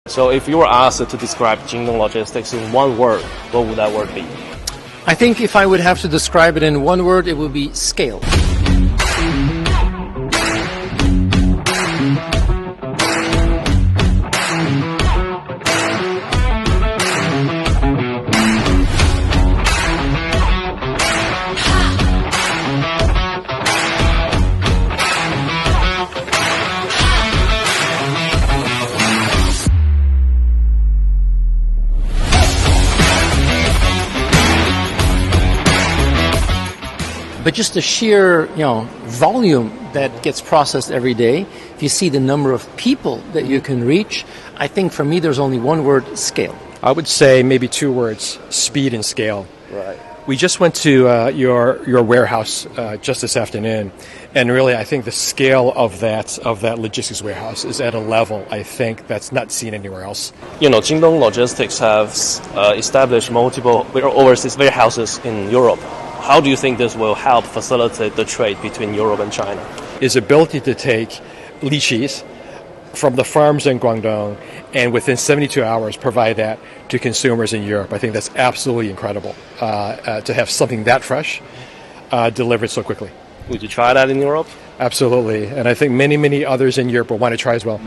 So if you were asked to describe JINGDONG Logistics in one word, what would that word be? I think if I would have to describe it in one word, it would be scale. But just the sheer, volume that gets processed every day, if you see the number of people that you can reach, I think for me there's only one word: scale. I would say maybe two words: speed and scale. Right. We just went to your warehouse just this afternoon, and really I think the scale of that logistics warehouse is at a level I think that's not seen anywhere else. JINGDONG Logistics has established multiple overseas warehouses in Europe. How do you think this will help facilitate the trade between Europe and China? Is ability to take lychees from the farms in Guangdong and within 72 hours provide that to consumers in Europe. I think that's absolutely incredible to have something that fresh delivered so quickly. Would you try that in Europe? Absolutely, and I think many others in Europe will want to try as well.